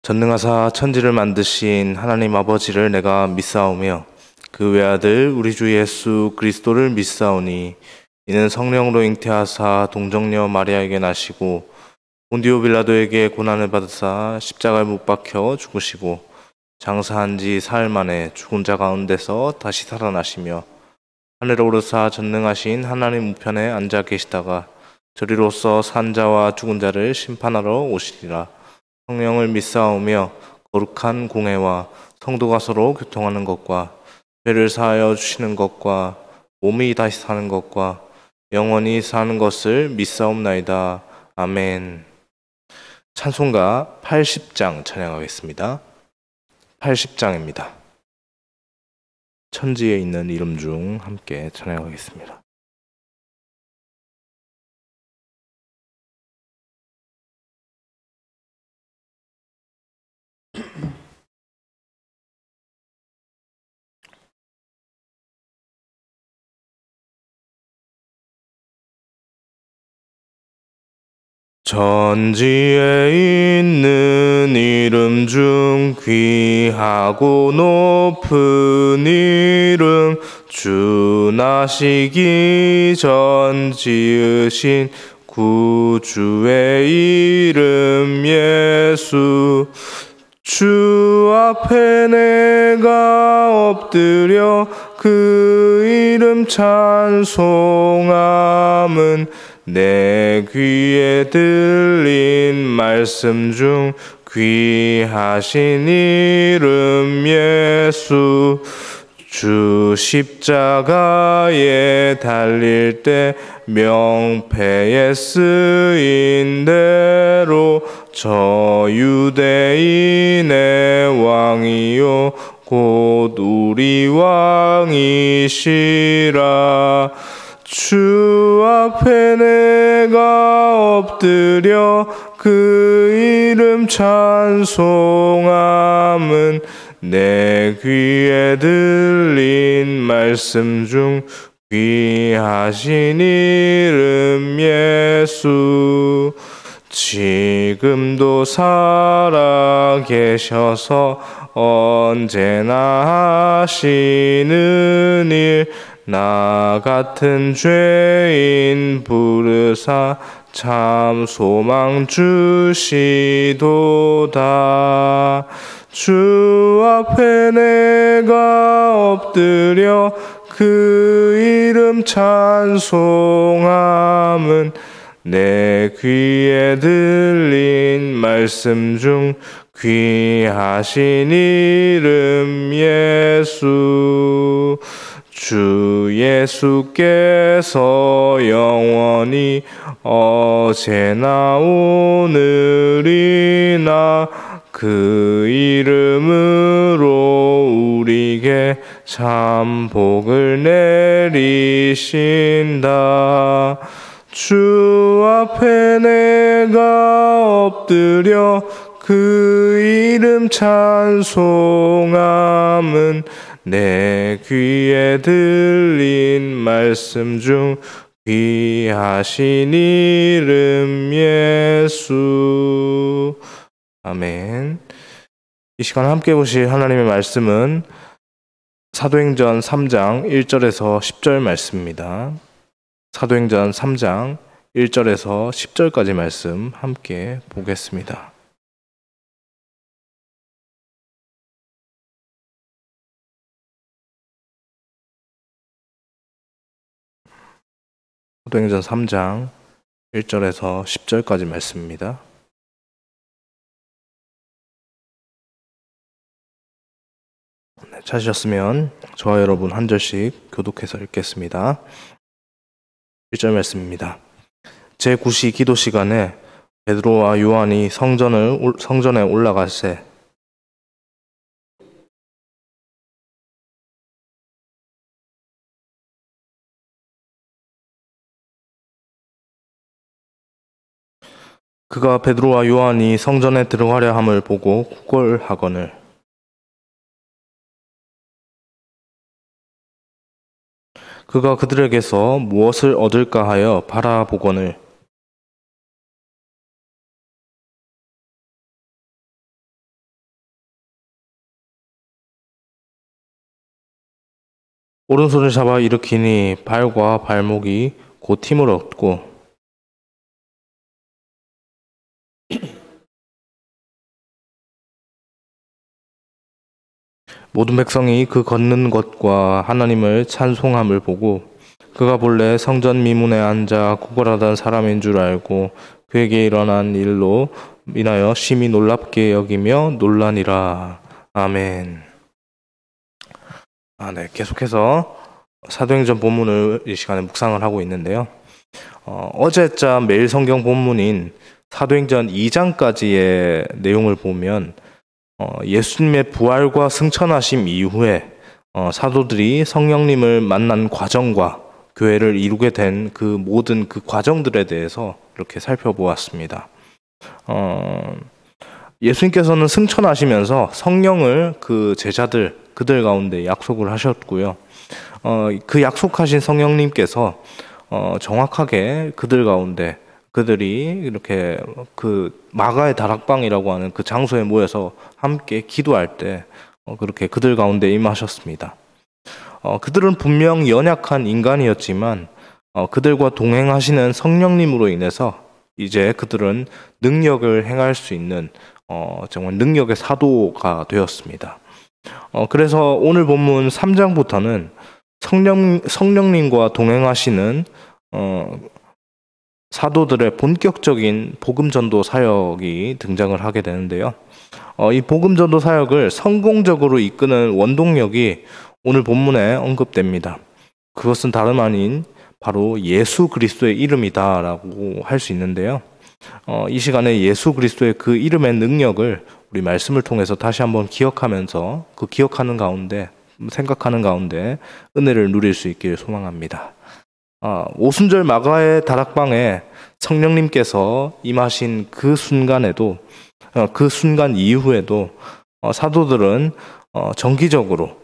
전능하사 천지를 만드신 하나님 아버지를 내가 믿사오며 그 외아들 우리 주 예수 그리스도를 믿사오니 이는 성령으로 잉태하사 동정녀 마리아에게 나시고 본디오 빌라도에게 고난을 받으사 십자가에 못 박혀 죽으시고 장사한 지 사흘 만에 죽은 자 가운데서 다시 살아나시며 하늘에 오르사 전능하신 하나님 우편에 앉아 계시다가 저리로서 산 자와 죽은 자를 심판하러 오시리라. 성령을 믿사오며 거룩한 공회와 성도가 서로 교통하는 것과 죄를 사하여 주시는 것과 몸이 다시 사는 것과 영원히 사는 것을 믿사옵나이다. 아멘. 찬송가 80장 찬양하겠습니다. 80장입니다. 천지에 있는 이름 중 함께 찬양하겠습니다. 천지에 있는 이름 중 귀하고 높은 이름 주 나시기 전 지으신 구주의 이름 예수 주 앞에 내가 엎드려 그 이름 찬송함은 내 귀에 들린 말씀 중 귀하신 이름 예수 주 십자가에 달릴 때 명패에 쓰인 대로 저 유대인의 왕이요 곧 우리 왕이시라. 주 앞에 내가 엎드려 그 이름 찬송함은 내 귀에 들린 말씀 중 귀하신 이름 예수 지금도 살아 계셔서 언제나 하시는 일 나 같은 죄인 부르사 참 소망 주시도다. 주 앞에 내가 엎드려 그 이름 찬송함은 내 귀에 들린 말씀 중 귀하신 이름 예수 주 예수께서 영원히 어제나 오늘이나 그 이름으로 우리에게 참 복을 내리신다. 주 앞에 내가 엎드려 그 이름 찬송함은 내 귀에 들린 말씀 중 귀하신 이름 예수. 아멘. 이 시간 함께 보실 하나님의 말씀은 사도행전 3장 1절에서 10절 말씀입니다. 사도행전 3장 1절에서 10절까지 말씀 함께 보겠습니다. 사도행전 3장 1절에서 10절까지 말씀입니다. 찾으셨으면 저와 여러분 한 절씩 교독해서 읽겠습니다. 1절 말씀입니다. 제9시 기도 시간에 베드로와 요한이 성전에 올라갈새 그가 베드로와 요한이 성전에 들어가려 함을 보고 구걸하거늘 그가 그들에게서 무엇을 얻을까 하여 바라보거늘 오른손을 잡아 일으키니 발과 발목이 곧 힘을 얻고 모든 백성이 그 걷는 것과 하나님을 찬송함을 보고 그가 본래 성전 미문에 앉아 구걸하던 사람인 줄 알고 그에게 일어난 일로 인하여 심히 놀랍게 여기며 놀라니라. 아멘. 네, 계속해서 사도행전 본문을 이 시간에 묵상을 하고 있는데요. 어제자 매일 성경 본문인 사도행전 2장까지의 내용을 보면 예수님의 부활과 승천하심 이후에 사도들이 성령님을 만난 과정과 교회를 이루게 된 그 모든 그 과정들에 대해서 이렇게 살펴보았습니다. 예수님께서는 승천하시면서 성령을 그 제자들 그들 가운데 약속을 하셨고요. 그 약속하신 성령님께서 정확하게 그들 가운데 그들이 이렇게 그 마가의 다락방이라고 하는 그 장소에 모여서 함께 기도할 때 그렇게 그들 가운데 임하셨습니다. 그들은 분명 연약한 인간이었지만 그들과 동행하시는 성령님으로 인해서 이제 그들은 능력을 행할 수 있는 정말 능력의 사도가 되었습니다. 그래서 오늘 본문 3장부터는 성령님과 동행하시는 사도들의 본격적인 복음전도 사역이 등장을 하게 되는데요. 이 복음전도 사역을 성공적으로 이끄는 원동력이 오늘 본문에 언급됩니다. 그것은 다름 아닌 바로 예수 그리스도의 이름이다라고 할 수 있는데요. 이 시간에 예수 그리스도의 그 이름의 능력을 우리 말씀을 통해서 다시 한번 기억하면서 그 기억하는 가운데 생각하는 가운데 은혜를 누릴 수 있길 소망합니다. 오순절 마가의 다락방에 성령님께서 임하신 그 순간에도 그 순간 이후에도 사도들은 정기적으로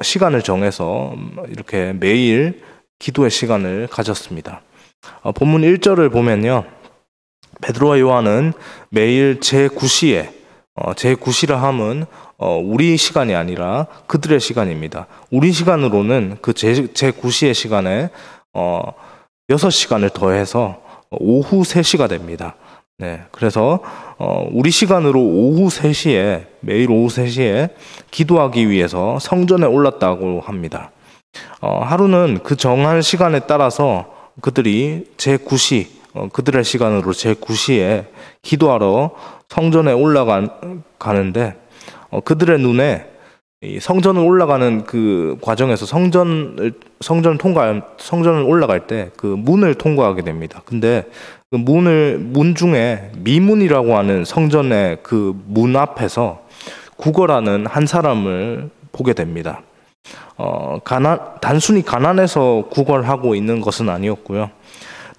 시간을 정해서 이렇게 매일 기도의 시간을 가졌습니다. 본문 1절을 보면요. 베드로와 요한은 매일 제9시에 제9시라 함은 우리 시간이 아니라 그들의 시간입니다. 우리 시간으로는 그 제9시의 시간에 6시간을 더해서 오후 3시가 됩니다. 네, 그래서 우리 시간으로 오후 3시에 매일 오후 3시에 기도하기 위해서 성전에 올랐다고 합니다. 하루는 그 정한 시간에 따라서 그들이 제9시 그들의 시간으로 제9시에 기도하러 성전에 올라가는데 그들의 눈에 이 성전을 올라가는 그 과정에서 성전을 올라갈 때 그 문을 통과하게 됩니다. 근데 그 문 중에 미문이라고 하는 성전의 그 문 앞에서 구걸하는 한 사람을 보게 됩니다. 단순히 가난해서 구걸하고 있는 것은 아니었고요.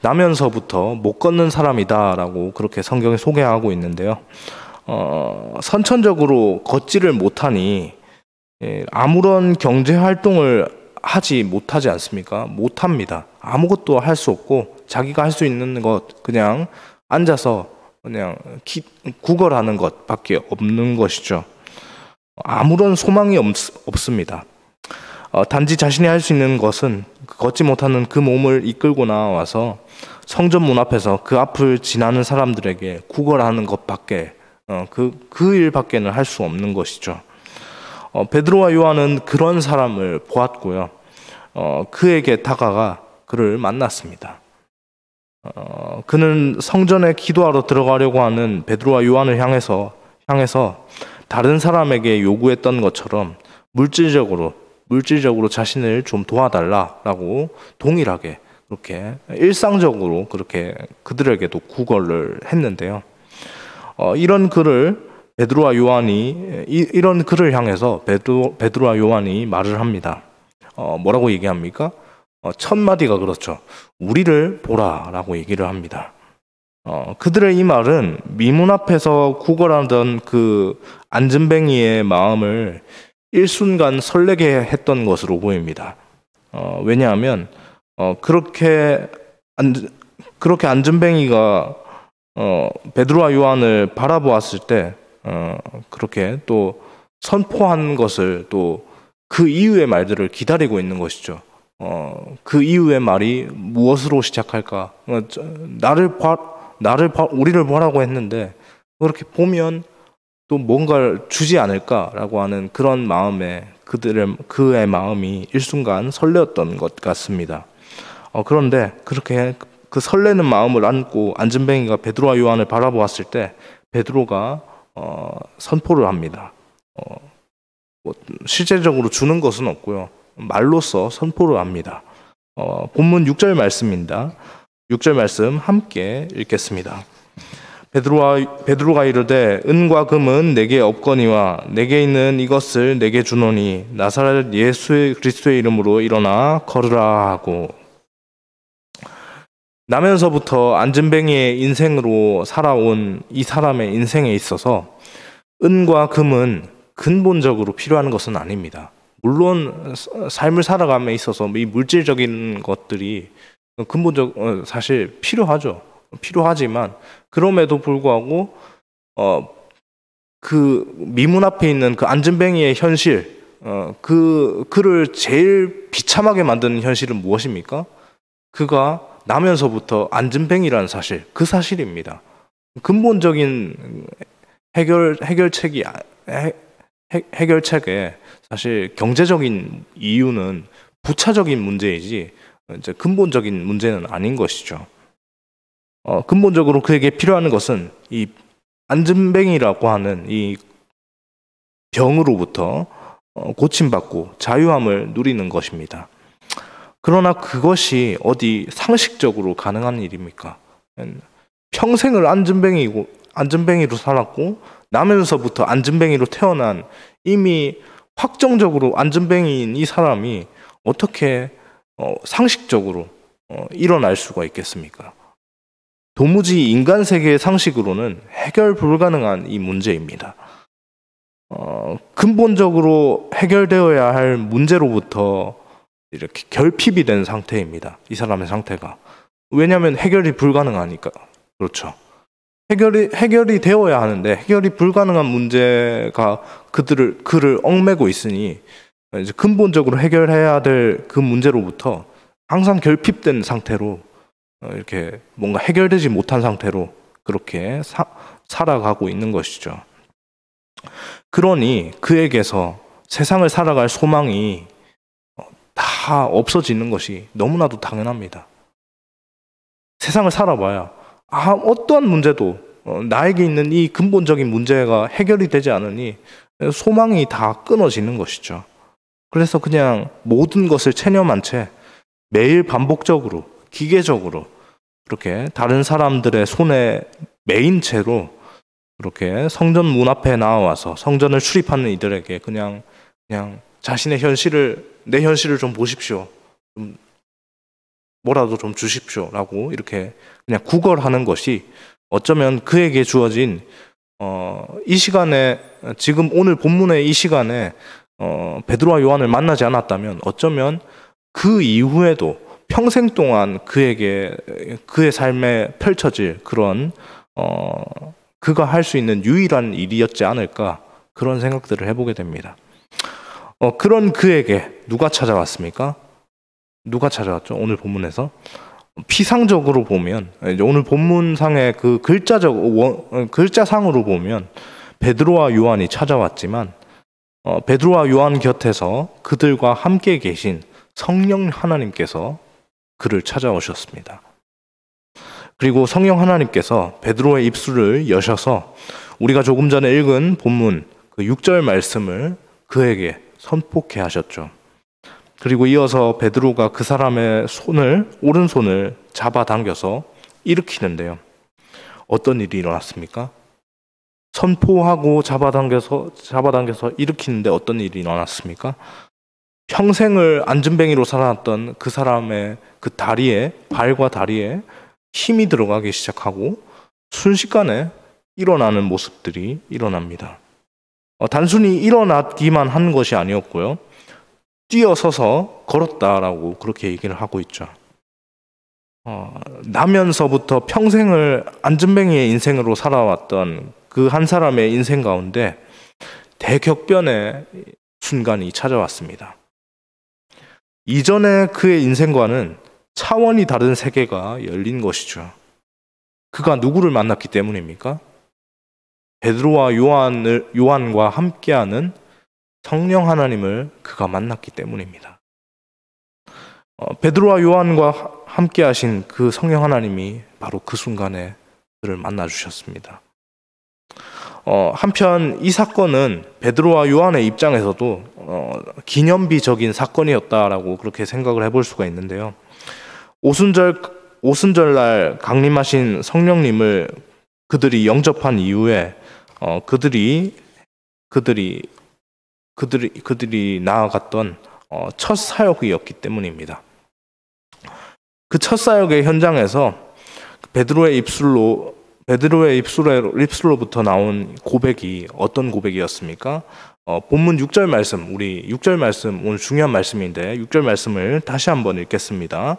나면서부터 못 걷는 사람이다라고 그렇게 성경에 소개하고 있는데요. 선천적으로 걷지를 못하니 아무런 경제 활동을 하지 못하지 않습니까? 못합니다. 아무것도 할 수 없고 자기가 할 수 있는 것 그냥 앉아서 그냥 구걸하는 것밖에 없는 것이죠. 아무런 소망이 없습니다. 단지 자신이 할 수 있는 것은 걷지 못하는 그 몸을 이끌고 나와서 성전 문 앞에서 그 앞을 지나는 사람들에게 구걸하는 것밖에 그 일밖에는 할 수 없는 것이죠. 베드로와 요한은 그런 사람을 보았고요. 그에게 다가가 그를 만났습니다. 그는 성전에 기도하러 들어가려고 하는 베드로와 요한을 향해서 다른 사람에게 요구했던 것처럼 물질적으로 자신을 좀 도와달라라고 동일하게 그렇게 일상적으로 그렇게 그들에게도 구걸을 했는데요. 이런 글을 향해서 베드로와 요한이 말을 합니다. 뭐라고 얘기합니까? 첫 마디가 그렇죠. 우리를 보라라고 얘기를 합니다. 그들의 이 말은 미문 앞에서 구걸하던 그 안전뱅이의 마음을 일순간 설레게 했던 것으로 보입니다. 왜냐하면 그렇게 안전뱅이가 베드로와 요한을 바라보았을 때 그렇게 또 선포한 것을 또 그 이후의 말들을 기다리고 있는 것이죠. 그 이후의 말이 무엇으로 시작할까? 우리를 보라고 했는데 그렇게 보면 또 뭔가를 주지 않을까라고 하는 그런 마음에 그의 마음이 일순간 설레었던 것 같습니다. 그런데 그렇게 그 설레는 마음을 안고 안진뱅이가 베드로와 요한을 바라보았을 때 베드로가 선포를 합니다. 실제적으로 주는 것은 없고요. 말로써 선포를 합니다. 본문 6절 말씀입니다. 6절 말씀 함께 읽겠습니다. 베드로가 이르되 은과 금은 내게 없거니와 내게 있는 이것을 내게 주노니 나사렛 예수 그리스도의 이름으로 일어나 걸으라 하고. 나면서부터 안진뱅이의 인생으로 살아온 이 사람의 인생에 있어서 은과 금은 근본적으로 필요한 것은 아닙니다. 물론 삶을 살아감에 있어서 이 물질적인 것들이 사실 필요하죠. 필요하지만 그럼에도 불구하고 그 미문 앞에 있는 그 안진뱅이의 현실, 그를 제일 비참하게 만드는 현실은 무엇입니까? 그가 나면서부터 안진뱅이라는 사실, 그 사실입니다. 근본적인 해결책의 사실 경제적인 이유는 부차적인 문제이지 이제 근본적인 문제는 아닌 것이죠. 근본적으로 그에게 필요한 것은 이 안진뱅이라고 하는 이 병으로부터 고침받고 자유함을 누리는 것입니다. 그러나 그것이 어디 상식적으로 가능한 일입니까? 평생을 안진뱅이로 살았고 나면서부터 안진뱅이로 태어난 이미 확정적으로 안진뱅이인 이 사람이 어떻게 상식적으로 일어날 수가 있겠습니까? 도무지 인간 세계의 상식으로는 해결 불가능한 이 문제입니다. 근본적으로 해결되어야 할 문제로부터 이렇게 결핍이 된 상태입니다. 이 사람의 상태가. 왜냐하면 해결이 불가능하니까. 그렇죠. 해결이 되어야 하는데 해결이 불가능한 문제가 그를 얽매고 있으니 이제 근본적으로 해결해야 될 그 문제로부터 항상 결핍된 상태로 이렇게 뭔가 해결되지 못한 상태로 그렇게 살아가고 있는 것이죠. 그러니 그에게서 세상을 살아갈 소망이 다 없어지는 것이 너무나도 당연합니다. 세상을 살아봐야 어떠한 문제도 나에게 있는 이 근본적인 문제가 해결이 되지 않으니 소망이 다 끊어지는 것이죠. 그래서 그냥 모든 것을 체념한 채 매일 반복적으로 기계적으로 그렇게 다른 사람들의 손에 매인 채로 그렇게 성전 문 앞에 나와서 성전을 출입하는 이들에게 그냥 자신의 내 현실을 좀 보십시오. 뭐라도 좀 주십시오라고 이렇게 그냥 구걸하는 것이 어쩌면 그에게 주어진 이 시간에 지금 오늘 본문의 이 시간에 베드로와 요한을 만나지 않았다면 어쩌면 그 이후에도 평생 동안 그의 삶에 펼쳐질 그런 그가 할 수 있는 유일한 일이었지 않을까 그런 생각들을 해보게 됩니다. 그런 그에게 누가 찾아왔습니까? 누가 찾아왔죠? 오늘 본문에서 피상적으로 보면 오늘 본문상의 그 글자상으로 보면 베드로와 요한이 찾아왔지만 베드로와 요한 곁에서 그들과 함께 계신 성령 하나님께서 그를 찾아오셨습니다. 그리고 성령 하나님께서 베드로의 입술을 여셔서 우리가 조금 전에 읽은 본문 그 6절 말씀을 그에게 선포케 하셨죠. 그리고 이어서 베드로가 그 사람의 오른손을 잡아당겨서 일으키는데요. 어떤 일이 일어났습니까? 선포하고 잡아당겨서 일으키는데 어떤 일이 일어났습니까? 평생을 안진뱅이로 살아왔던 그 사람의 그 발과 다리에 힘이 들어가기 시작하고 순식간에 일어나는 모습들이 일어납니다. 단순히 일어나기만 한 것이 아니었고요. 뛰어서서 걸었다라고 그렇게 얘기를 하고 있죠. 나면서부터 평생을 안진뱅이의 인생으로 살아왔던 그 한 사람의 인생 가운데 대격변의 순간이 찾아왔습니다. 이전의 그의 인생과는 차원이 다른 세계가 열린 것이죠. 그가 누구를 만났기 때문입니까? 베드로와 요한과 함께하는 성령 하나님을 그가 만났기 때문입니다. 베드로와 요한과 함께하신 그 성령 하나님이 바로 그 순간에 그를 만나주셨습니다. 한편 이 사건은 베드로와 요한의 입장에서도 기념비적인 사건이었다라고 그렇게 생각을 해볼 수가 있는데요. 오순절날 강림하신 성령님을 그들이 영접한 이후에 그들이 나아갔던 첫 사역이었기 때문입니다. 그 첫 사역의 현장에서 베드로의 입술로부터 나온 고백이 어떤 고백이었습니까? 본문 6절 말씀, 우리 6절 말씀, 오늘 중요한 말씀인데 6절 말씀을 다시 한번 읽겠습니다.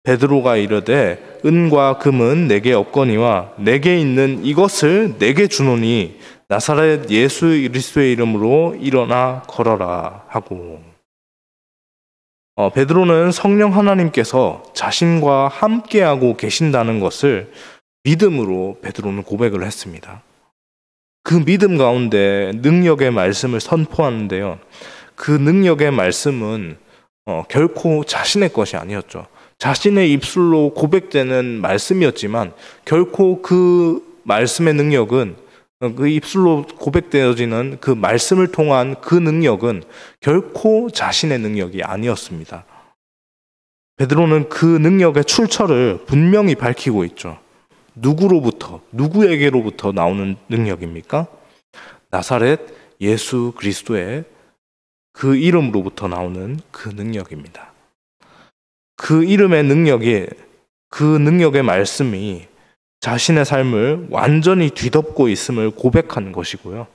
베드로가 이르되 은과 금은 내게 없거니와 내게 있는 이것을 내게 주노니 나사렛 예수 그리스도의 이름으로 일어나 걸어라 하고, 베드로는 성령 하나님께서 자신과 함께하고 계신다는 것을 믿음으로 베드로는 고백을 했습니다. 그 믿음 가운데 능력의 말씀을 선포하는데요. 그 능력의 말씀은 결코 자신의 것이 아니었죠. 자신의 입술로 고백되는 말씀이었지만 결코 그 말씀의 능력은, 그 입술로 고백되어지는 그 말씀을 통한 그 능력은 결코 자신의 능력이 아니었습니다. 베드로는 그 능력의 출처를 분명히 밝히고 있죠. 누구에게로부터 나오는 능력입니까? 나사렛 예수 그리스도의 그 이름으로부터 나오는 그 능력입니다. 그 이름의 능력이, 그 능력의 말씀이 자신의 삶을 완전히 뒤덮고 있음을 고백한 것이고요.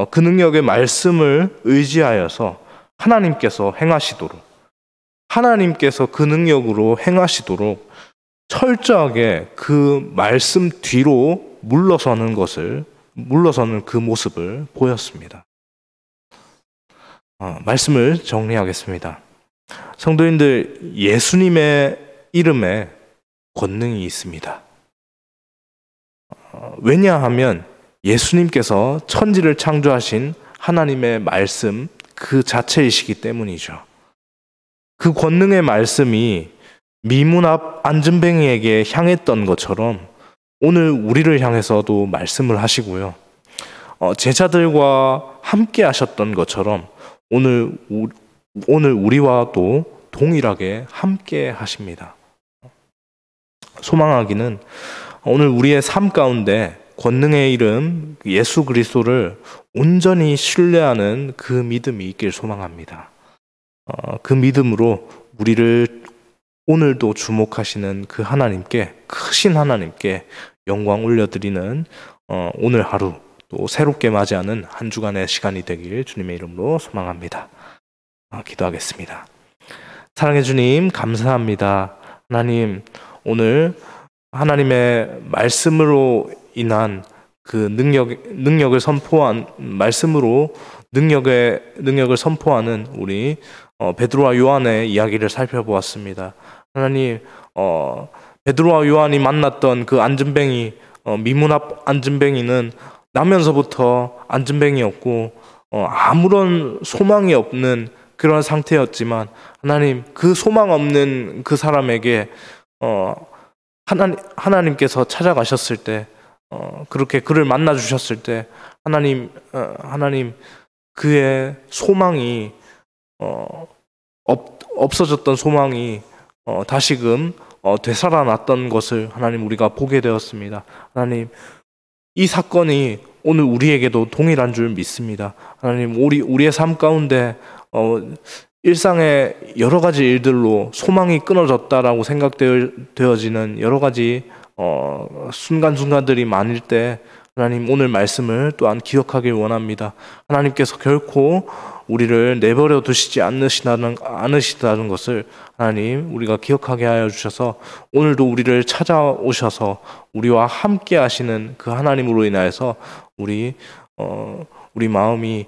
그 능력의 말씀을 의지하여서 하나님께서 그 능력으로 행하시도록 철저하게 그 말씀 뒤로 물러서는 그 모습을 보였습니다. 말씀을 정리하겠습니다. 성도님들, 예수님의 이름에 권능이 있습니다. 왜냐하면 예수님께서 천지를 창조하신 하나님의 말씀 그 자체이시기 때문이죠. 그 권능의 말씀이 미문 앞 안전뱅이에게 향했던 것처럼 오늘 우리를 향해서도 말씀을 하시고요. 제자들과 함께 하셨던 것처럼 오늘 우리와도 동일하게 함께 하십니다. 소망하기는 오늘 우리의 삶 가운데 권능의 이름 예수 그리스도를 온전히 신뢰하는 그 믿음이 있길 소망합니다. 그 믿음으로 우리를 오늘도 주목하시는 그 하나님께, 크신 하나님께 영광 올려드리는 오늘 하루, 또 새롭게 맞이하는 한 주간의 시간이 되길 주님의 이름으로 소망합니다. 기도하겠습니다. 사랑해 주님, 감사합니다. 하나님, 오늘 하나님의 말씀으로 인한 그 능력을 선포한 말씀으로 능력을 선포하는 우리 베드로와 요한의 이야기를 살펴보았습니다. 하나님, 베드로와 요한이 만났던 그 안전뱅이, 미문 앞 안전뱅이는 나면서부터 안전뱅이였고 아무런 소망이 없는 그런 상태였지만, 하나님, 그 소망 없는 그 사람에게 하나님께서 찾아가셨을 때, 그렇게 그를 만나 주셨을 때 하나님 그의 소망이 없어졌던 소망이 다시금 되살아났던 것을 하나님 우리가 보게 되었습니다. 하나님, 이 사건이 오늘 우리에게도 동일한 줄 믿습니다. 하나님, 우리의 삶 가운데 일상의 여러 가지 일들로 소망이 끊어졌다라고 생각되어지는 여러 가지 순간순간들이 많을 때 하나님, 오늘 말씀을 또한 기억하길 원합니다. 하나님께서 결코 우리를 내버려 두시지 않으시다는 것을 하나님 우리가 기억하게 하여 주셔서 오늘도 우리를 찾아오셔서 우리와 함께 하시는 그 하나님으로 인하여서 우리 마음이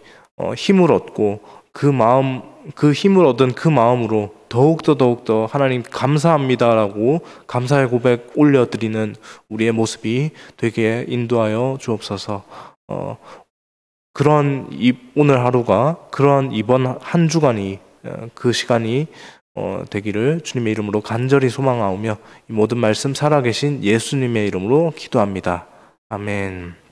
힘을 얻고 그 마음, 그 힘을 얻은 그 마음으로 더욱더 하나님 감사합니다라고 감사의 고백 올려드리는 우리의 모습이 되게 인도하여 주옵소서. 그런 오늘 하루가, 그런 이번 한 주간이, 그 시간이 되기를 주님의 이름으로 간절히 소망하오며 이 모든 말씀 살아계신 예수님의 이름으로 기도합니다. 아멘.